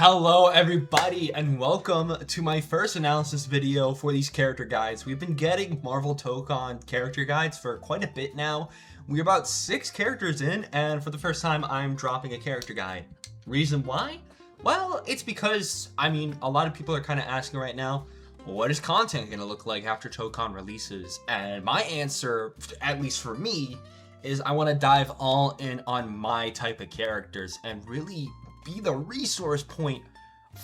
Hello everybody and welcome to my first analysis video for these character guides. We've been getting Marvel Tōkon character guides for quite a bit now. We're about 6 characters in, and for the first time I'm dropping a character guide. Reason why? Well, it's because, a lot of people are kind of asking right now, what is content going to look like after Tōkon releases? And my answer, at least for me, is I want to dive all in on my type of characters and really be the resource point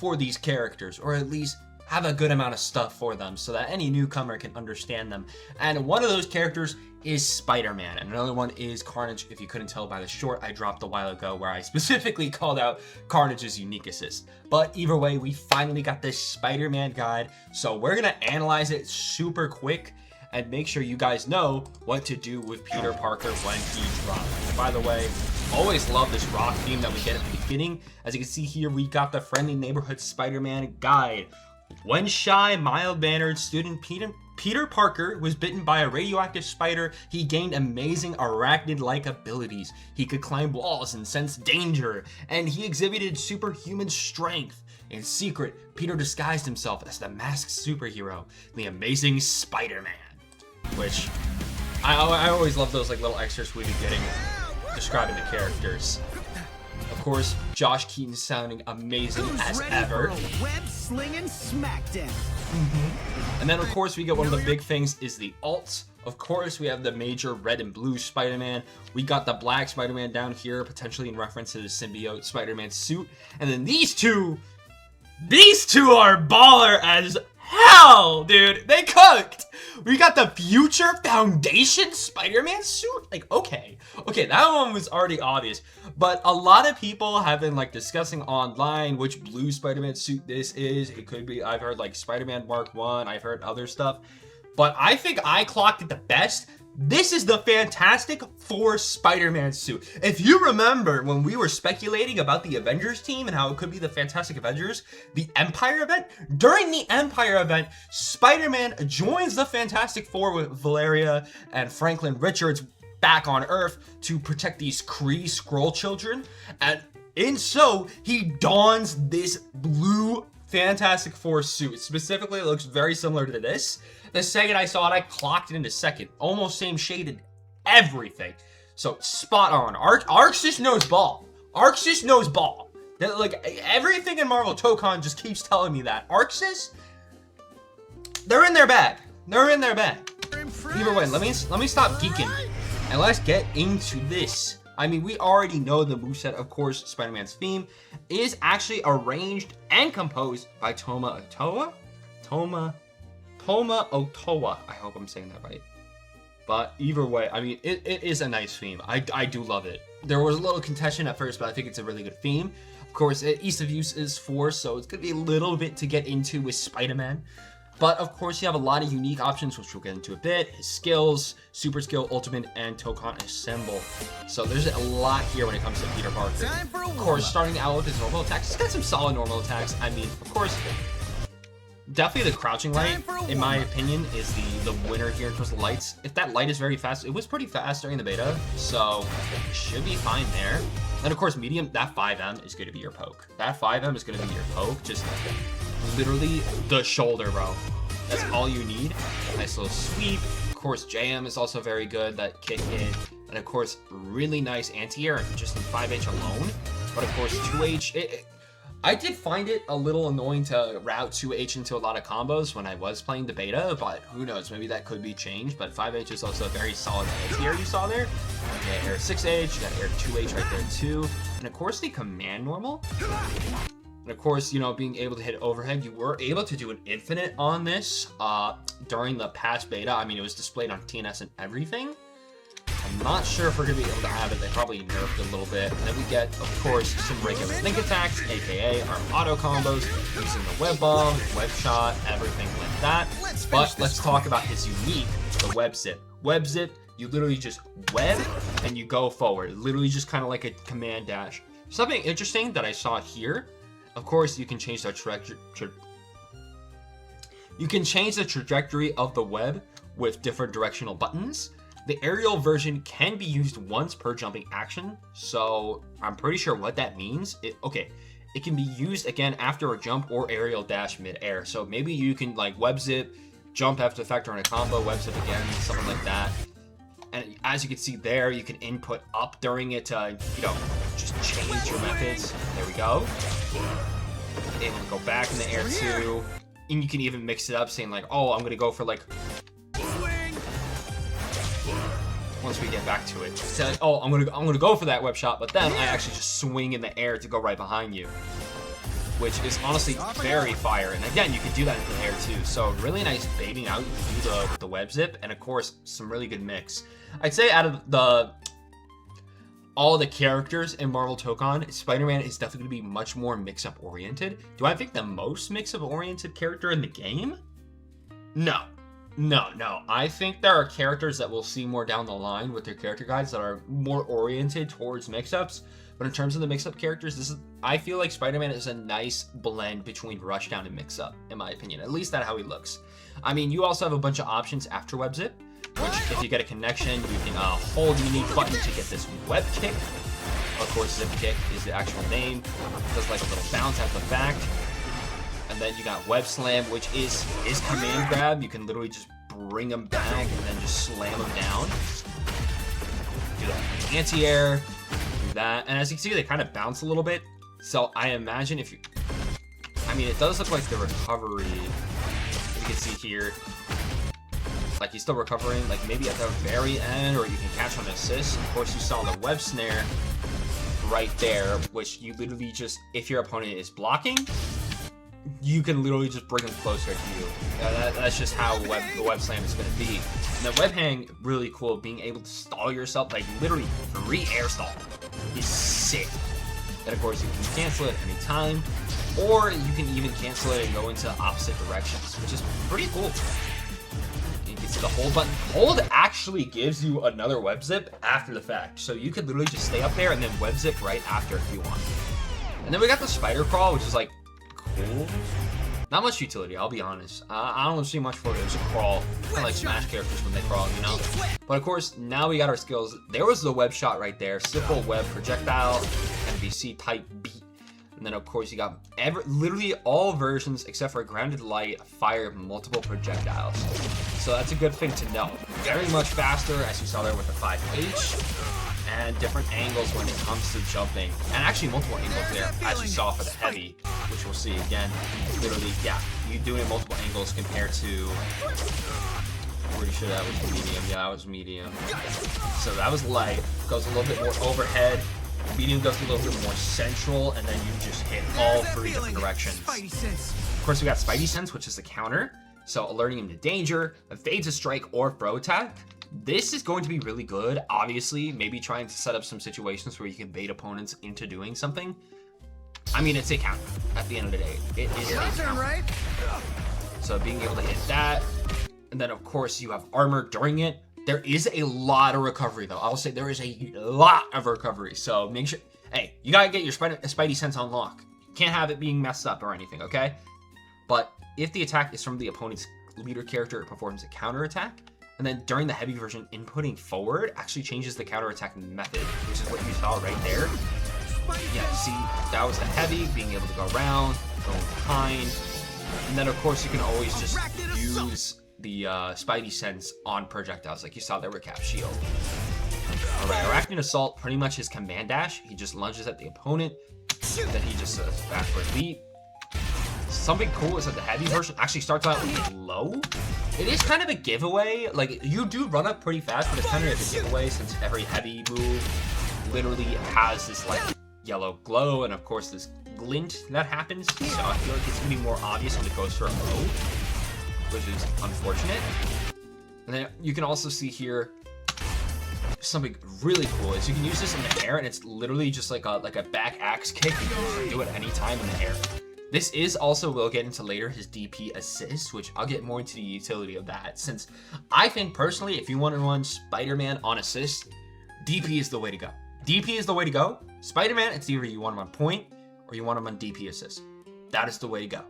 for these characters, or at least have a good amount of stuff for them so that any newcomer can understand them. And one of those characters is Spider-Man, and another one is Carnage, if you couldn't tell by the short I dropped a while ago where I specifically called out Carnage's unique assist. But either way, we finally got this Spider-Man guide, so we're gonna analyze it super quick and make sure you guys know what to do with Peter Parker when he drops. And by the way, always love this rock theme that we get at the beginning. As you can see here, we got the Friendly Neighborhood Spider-Man guide. When shy, mild-mannered student Peter Parker was bitten by a radioactive spider, he gained amazing arachnid-like abilities. He could climb walls and sense danger, and he exhibited superhuman strength. In secret, Peter disguised himself as the masked superhero, the Amazing Spider-Man. Which, I always love those little extras we've been getting describing the characters. Of course, Josh Keaton sounding amazing as ever. And then of course we get one of the big things is the alts. Of course we have the major red and blue Spider-Man. We got the black Spider-Man down here, potentially in reference to the symbiote Spider-Man suit. And then these two are baller as hell, dude. They cooked. We got the Future Foundation Spider-Man suit. Okay, that one was already obvious. But a lot of people have been discussing online which blue Spider-Man suit this is. It could be, I've heard Spider-Man Mark 1, I've heard other stuff. But I think I clocked it the best. This is the Fantastic Four Spider-Man suit. If you remember when we were speculating about the Avengers team and how it could be the Fantastic Avengers, the Empire event, during the Empire event, Spider-Man joins the Fantastic Four with Valeria and Franklin Richards back on Earth to protect these Kree Skrull children. And in so, he dons this blue Fantastic Four suit. Specifically, it looks very similar to this. The second I saw it, I clocked it in a second. Almost same shaded everything. So, spot on. Arcs just knows ball. Arcs just knows ball. Everything in Marvel Tōkon just keeps telling me that. Arxis, they're in their bag. They're in their bag. Either way, let me stop geeking. And let's get into this. We already know the moveset, of course. Spider-Man's theme is actually arranged and composed by Toma Otowa. I hope I'm saying that right. But either way, it is a nice theme. I do love it. There was a little contention at first, but I think it's a really good theme. Of course, ease of use is 4, so it's going to be a little bit to get into with Spider-Man. But of course, you have a lot of unique options, which we'll get into a bit. His skills, super skill, ultimate, and Tōkon assemble. So there's a lot here when it comes to Peter Parker. Of course, starting out with his normal attacks. He's got some solid normal attacks. Of course, definitely the crouching light, in my opinion, is the winner here in terms of lights. If that light is very fast, it was pretty fast during the beta, so should be fine there. And of course, medium, that 5M is going to be your poke. That 5M is going to be your poke, just literally the shoulder, bro. That's all you need. Nice little sweep. Of course, JM is also very good, that kick hit. And of course, really nice anti-air just in 5H alone. But of course, 2H, I did find it a little annoying to route 2H into a lot of combos when I was playing the beta, but who knows, maybe that could be changed. But 5H is also a very solid anti-air you saw there. You got air 6H, you got air 2H right there too. And of course, the command normal. And of course, being able to hit overhead, you were able to do an infinite on this during the patch beta. It was displayed on TNS and everything. I'm not sure if we're going to be able to have it. They probably nerfed it a little bit. And then we get, of course, some regular link attacks, aka our auto combos, using the web bomb, web shot, everything like that. But let's talk about his unique, the web zip. Web zip, you literally just web and you go forward. Literally just kind of like a command dash. Something interesting that I saw here, of course, you can change the trajectory of the web with different directional buttons. The aerial version can be used once per jumping action, so I'm pretty sure what that means. Okay, it can be used again after a jump or aerial dash mid-air. So maybe you can like web zip, jump after the effect during a combo, web zip again, something like that. And as you can see there, you can input up during it to, you know, just change your methods. There we go. Able to go back in the air too. And you can even mix it up, saying like, oh, I'm gonna go for like, once we get back to it, say like, oh, I'm gonna go for that web shot, but then I actually just swing in the air to go right behind you, which is honestly very fire. And again, you can do that in the air too. So really nice baiting out with the web zip, and of course some really good mix. I'd say out of all the characters in Marvel Tōkon, Spider-Man is definitely going to be much more mix-up oriented. Do I think the most mix-up oriented character in the game? No. I think there are characters that we'll see more down the line with their character guides that are more oriented towards mix-ups. But in terms of the mix-up characters, I feel like Spider-Man is a nice blend between rushdown and mix-up, in my opinion. At least that's how he looks. I mean, you also have a bunch of options after web zip, which if you get a connection, you can hold the unique button to get this web kick. Of course, zip kick is the actual name. Does like a little bounce after the fact. And then you got web slam, which is command grab. You can literally just bring them back and then just slam them down. Do that anti-air, do that. And as you can see, they kind of bounce a little bit. So I imagine if you, I mean, it does look like the recovery, you can see here, like he's still recovering, like maybe at the very end, or you can catch on assist. Of course, you saw the web snare right there, which you literally just, if your opponent is blocking, you can literally just bring them closer to you. That's just how the web slam is going to be. And the web hang, really cool, being able to stall yourself, like literally free air stall is sick. And of course, you can cancel it any time, or you can even cancel it and go into opposite directions, which is pretty cool. You can see the hold button. Hold actually gives you another web zip after the fact, so you could literally just stay up there and then web zip right after if you want. And then we got the spider crawl, which is like cool. Not much utility, I'll be honest. I don't see much for it. It's a crawl, kind of like Smash characters when they crawl, you know? But of course, now we got our skills. There was the web shot right there. Simple web projectile, NBC type beat. And then of course you got literally all versions except for grounded light fire multiple projectiles. So that's a good thing to know. Very much faster, as you saw there with the 5H. And different angles when it comes to jumping, and actually multiple angles there, as you saw for the heavy, which we'll see again. Literally, yeah, you doing multiple angles compared to, pretty sure that was medium. Yeah, that was medium. So that was light, goes a little bit more overhead. Medium goes a little bit more central, and then you just hit all three different directions. Of course, we got Spidey Sense, which is the counter, so alerting him to danger, evades a strike or throw attack. This is going to be really good, obviously, maybe trying to set up some situations where you can bait opponents into doing something. I mean, it's a counter at the end of the day. It is a counter. Right? So being able to hit that, and then of course you have armor during it. There is a lot of recovery though. I'll say there is a lot of recovery. So make sure, hey, you gotta get your Spidey Sense on lock. Can't have it being messed up or anything, okay? But if the attack is from the opponent's leader character, it performs a counter attack. And then during the heavy version, inputting forward actually changes the counterattack method, which is what you saw right there. Yeah, see, that was the heavy, being able to go around, going behind. And then, of course, you can always just use the Spidey Sense on projectiles, like you saw there with Cap Shield. Alright, Arachnid Assault, pretty much his command dash. He just lunges at the opponent, then he just does backward leap. Something cool is that the heavy version actually starts out with low. It is kind of a giveaway. Like, you do run up pretty fast, but it's kind of a giveaway since every heavy move literally has this, like, yellow glow and, of course, this glint that happens. So I feel like it's going to be more obvious when it goes for a low, which is unfortunate. And then you can also see here something really cool is you can use this in the air, and it's literally just like a back axe kick. You can do it anytime in the air. This is also, we'll get into later, his DP assist, which I'll get more into the utility of that, since I think personally, if you want to run Spider-Man on assist, DP is the way to go. DP is the way to go. Spider-Man, it's either you want him on point or you want him on DP assist. That is the way to go.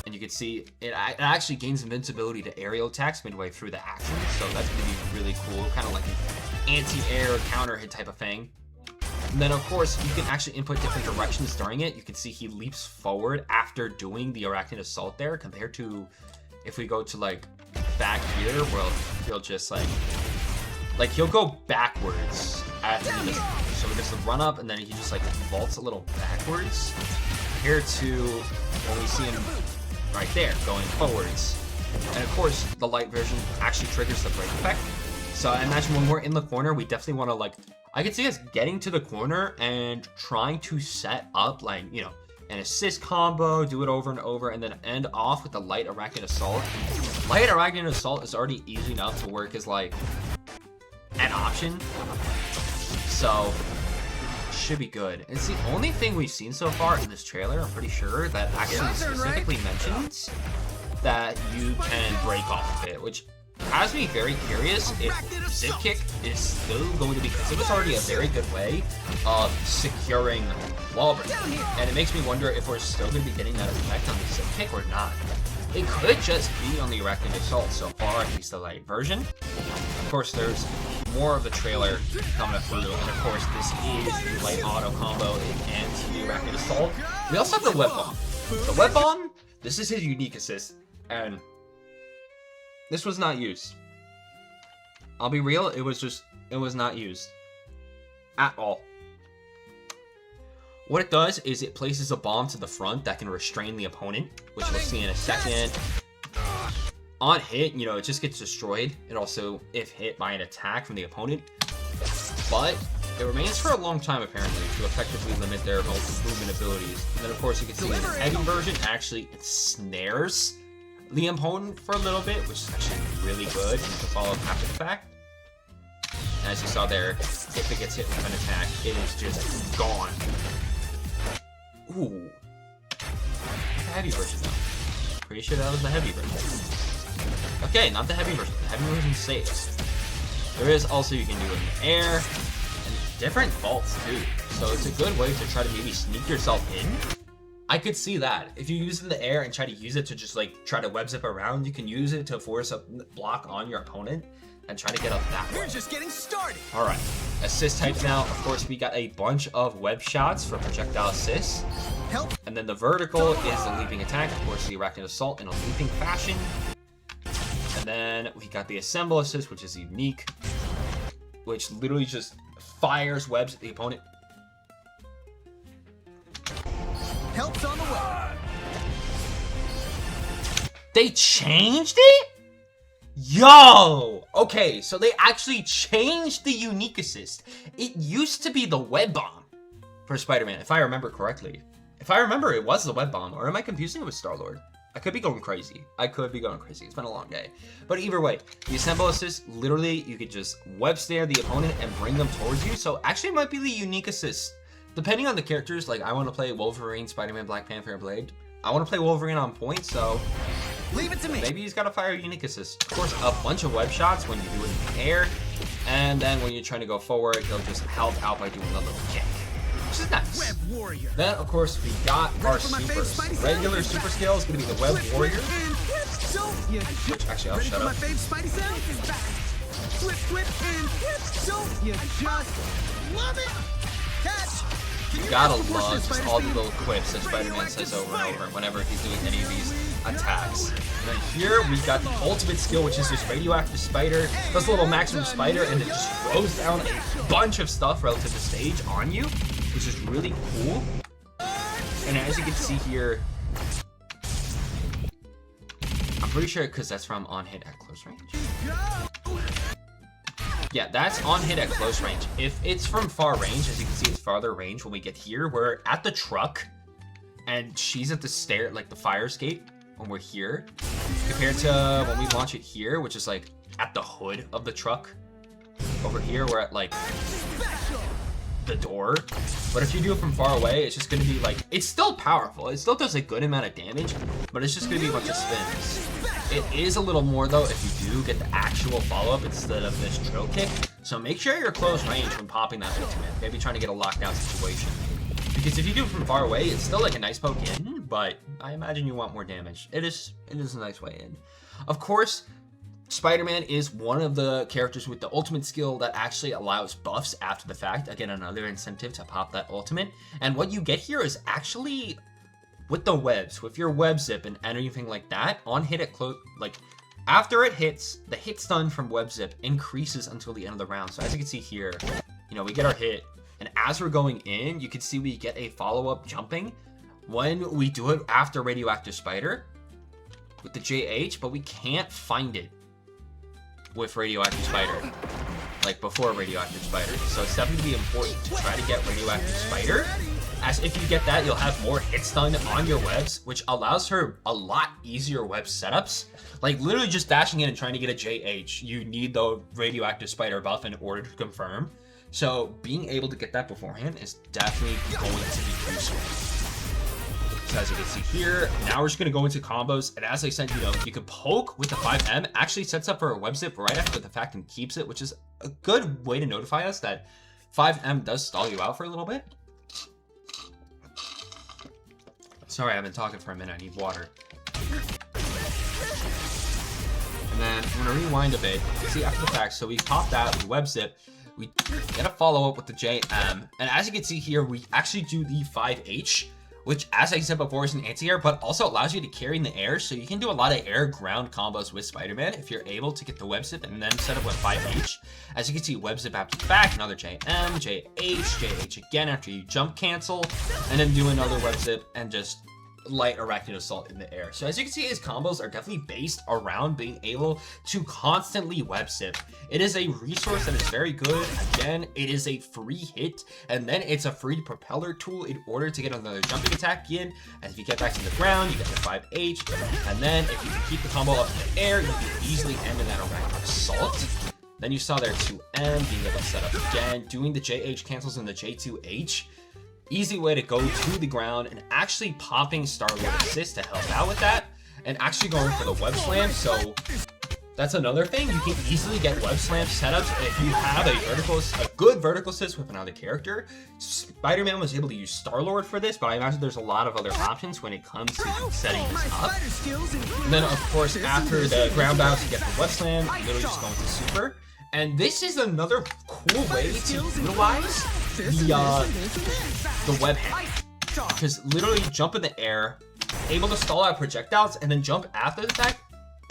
And you can see it actually gains invincibility to aerial attacks midway through the action, so that's going to be really cool, kind of like an anti-air counter hit type of thing. And then, of course, you can actually input different directions during it. You can see he leaps forward after doing the Arachnid Assault there, compared to if we go to, like, back here, where he'll just, like he'll go backwards after he does. So he does the run up, and then he just, like, vaults a little backwards, compared to when we see him right there, going forwards. And, of course, the light version actually triggers the break effect. So I imagine when we're in the corner, we definitely want to, like, I could see us getting to the corner and trying to set up, like, you know, an assist combo, do it over and over, and then end off with the light Arachnid Assault. Light Arachnid Assault is already easy enough to work as, like, an option. So, should be good. It's the only thing we've seen so far in this trailer, I'm pretty sure, that actually specifically mentions that you can break off of it, which has me very curious if Zip Kick is still going to be, because it was already a very good way of securing wall break. And it makes me wonder if we're still going to be getting that effect on the Zip Kick or not. It could just be on the Arachnid Assault so far, at least the light version. Of course, there's more of the trailer coming through, and of course, this is the light auto combo and the Arachnid Assault. We also have the Web Bomb. The Web Bomb, this is his unique assist, and this was not used. I'll be real, it was not used. At all. What it does is it places a bomb to the front that can restrain the opponent, which we'll see in a second. On hit, you know, it just gets destroyed. It also, if hit by an attack from the opponent. But it remains for a long time, apparently, to effectively limit their movement abilities. And then, of course, you can see in the heavy version, actually, it snares the opponent for a little bit, which is actually really good, and you can follow up after the fact. And as you saw there, if it gets hit with an attack, it is just gone. Ooh. The heavy version, though. Pretty sure that was the heavy version. Okay, not the heavy version. The heavy version saves. There is also, you can do it in the air, and different vaults, too. So it's a good way to try to maybe sneak yourself in. I could see that. If you use it in the air and try to use it to just, like, try to web zip around, you can use it to force a block on your opponent and try to get up that way. We're just getting started. All right, assist types now. Of course, we got a bunch of web shots for projectile assists. Help. And then the vertical is the leaping attack. Of course, the Arachnid Assault in a leaping fashion. And then we got the assemble assist, which is unique, which literally just fires webs at the opponent. Help's on the way. They changed it? Yo! Okay, so they actually changed the unique assist. It used to be the web bomb for Spider-Man, if I remember correctly. If I remember, it was the web bomb, or am I confusing it with Star-Lord? I could be going crazy. It's been a long day. But either way, the assemble assist, literally, you could just web snare the opponent and bring them towards you. So actually, it might be the unique assist. Depending on the characters, like I want to play Wolverine, Spider-Man, Black Panther, and Blade. I want to play Wolverine on point, so leave it to me. Maybe he's got to fire a unique assist. Of course, a bunch of web shots when you do it in the air, and then when you're trying to go forward, he'll just help out by doing a little kick, which is nice. Web Warrior. Then, of course, we got our supers. Regular super skill is going to be the Web Warrior. Which, actually, I'll shut up. Flip, and don't you just love it? Catch. You gotta love just all the little quips that Spider-Man says over and over whenever he's doing any of these attacks. And then here we got the ultimate skill, which is this radioactive spider. Does a little maximum spider, and it just throws down a bunch of stuff relative to stage on you, which is really cool. And as you can see here, I'm pretty sure because that's from on hit at close range. Yeah, that's on hit at close range. If it's from far range, as you can see, it's farther range. When we get here, we're at the truck, and she's at the stair, like the fire escape, when we're here, compared to when we launch it here, which is like at the hood of the truck. Over here, we're at like the door. But if you do it from far away, it's just gonna be like, it's still powerful. It still does a good amount of damage, but it's just gonna be a bunch of spins. It is a little more though if you do get the actual follow-up instead of this drill kick. So make sure you're close range when popping that ultimate. Maybe trying to get a lockdown situation. Because if you do it from far away, it's still like a nice poke in, but I imagine you want more damage. It is a nice way in. Of course, Spider-Man is one of the characters with the ultimate skill that actually allows buffs after the fact. Again, another incentive to pop that ultimate. And what you get here is actually with the webs, with your web zip and anything like that, on hit at close, like after it hits, the hit stun from web zip increases until the end of the round. So as you can see here, you know, we get our hit, and as we're going in, you can see we get a follow-up jumping when we do it after Radioactive Spider with the JH, but we can't find it with Radioactive Spider, like before Radioactive Spider. So it's definitely important to try to get Radioactive Spider, as if you get that, you'll have more hit stun on your webs, which allows her a lot easier web setups. Like literally just dashing in and trying to get a JH, you need the Radioactive Spider buff in order to confirm. So being able to get that beforehand is definitely going to be useful. So as you can see here, now we're just going to go into combos. And as I said, you know, you can poke with the 5M, actually sets up for a web zip right after the fact and keeps it, which is a good way to notify us that 5M does stall you out for a little bit. Sorry, I've been talking for a minute. I need water. And then I'm going to rewind a bit. See, after the fact, so we pop that, we web zip, we get a follow-up with the JM. And as you can see here, we actually do the 5H, which, as I said before, is an anti-air, but also allows you to carry in the air, so you can do a lot of air-ground combos with Spider-Man if you're able to get the web zip and then set up with 5H. As you can see, web zip after the fact, another JM, JH, JH again after you jump cancel, and then do another web zip and just light arachnid assault in the air. So as you can see, his combos are definitely based around being able to constantly web zip. It is a resource that is very good. Again, it is a free hit, and then it's a free propeller tool in order to get another jumping attack in. And if you get back to the ground, you get the 5H, and then if you can keep the combo up in the air, you can easily end in that arachnid assault. Then you saw there 2M being able to set up again, doing the JH cancels and the J2H. Easy way to go to the ground and actually popping Star-Lord assist to help out with that, and actually going for the web slam. So that's another thing, you can easily get web slam setups if you have a good vertical assist with another character. Spider-Man was able to use Star-Lord for this, but I imagine there's a lot of other options when it comes to setting this up. And then of course after the ground bounce you get the web slam, literally just going to super. And this is another cool way to utilize the web hand, because literally jump in the air, able to stall out projectiles, and then jump after the fact,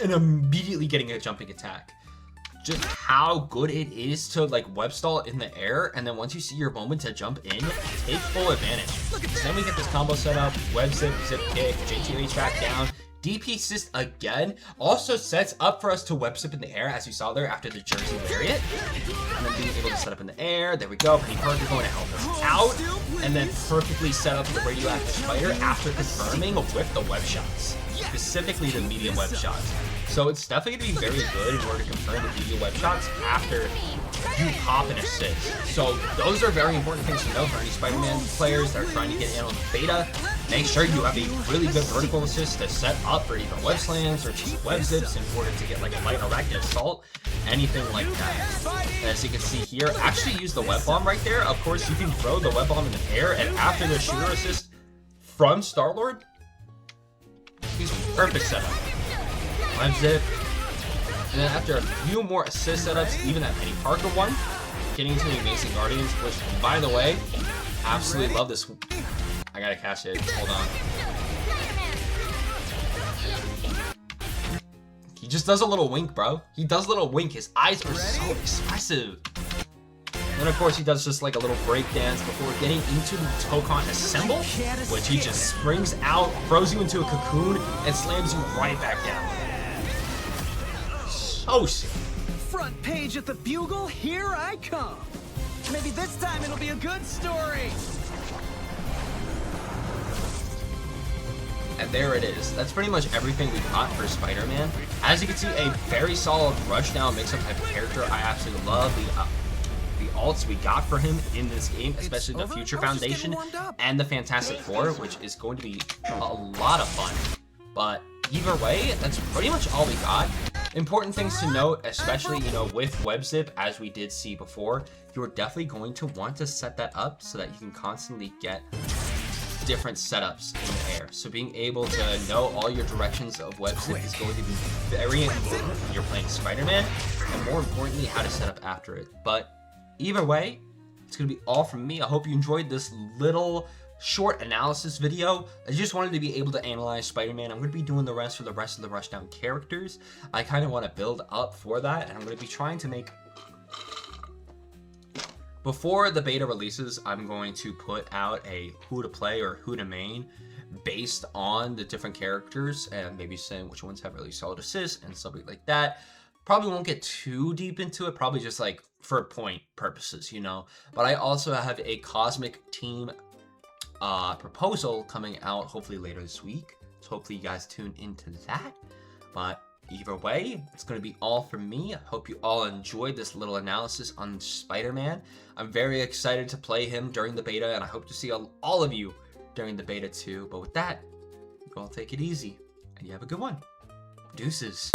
and immediately getting a jumping attack. Just how good it is to like web stall in the air, and then once you see your moment to jump in, take full advantage. So then we get this combo set up, web zip, zip kick, J2H back down. DP assist again also sets up for us to web zip in the air, as you saw there after the Jersey Lariat. And then being able to set up in the air. There we go. Penny Parker going to help us out. And then perfectly set up the Radioactive Spider after confirming with the web shots. Specifically the medium web shots. So it's definitely going to be very good in order to confirm the medium web shots after you pop an assist. So those are very important things to know for any Spider-Man players that are trying to get in on the beta. Make sure you have a really good vertical assist to set up for either web slams or just web zips in order to get like a light arachnid assault, anything like that. And as you can see here, actually use the web bomb right there. Of course, you can throw the web bomb in the air, and after the shooter assist from Star-Lord, excuse me, perfect setup. Web zip. And then after a few more assist setups, even that Penny Parker one, getting into the Amazing Guardians, which, by the way, absolutely love this. I gotta catch it. Hold on. He just does a little wink, bro. He does a little wink. His eyes are so expressive. And then, of course, he does just like a little break dance before getting into the Tōkon Assemble, which he just springs out, throws you into a cocoon, and slams you right back down. So sick. Front page at the Bugle, here I come. Maybe this time it'll be a good story. And there it is. That's pretty much everything we got for Spider-Man. As you can see, a very solid rushdown mix-up type of character. I absolutely love the alts we got for him in this game, especially the Future Foundation and the Fantastic Four, which is going to be a lot of fun. But either way, that's pretty much all we got. Important things to note, especially, you know, with web zip, as we did see before, you're definitely going to want to set that up so that you can constantly get different setups in the air. So being able to know all your directions of website is going to be very important when you're playing Spider-Man, and more importantly, how to set up after it. But either way, it's going to be all from me. I hope you enjoyed this little short analysis video. I just wanted to be able to analyze Spider-Man. I'm going to be doing the rest for the rest of the Rushdown characters. I kind of want to build up for that, and I'm going to be trying to make... Before the beta releases, I'm going to put out a who to play or who to main based on the different characters, and maybe saying which ones have really solid assists and something like that. Probably won't get too deep into it, probably just like for point purposes, you know. But I also have a Cosmic Team proposal coming out hopefully later this week, so hopefully you guys tune into that. But either way, it's going to be all from me. I hope you all enjoyed this little analysis on Spider-Man. I'm very excited to play him during the beta, and I hope to see all of you during the beta too. But with that, you all take it easy, and you have a good one. Deuces.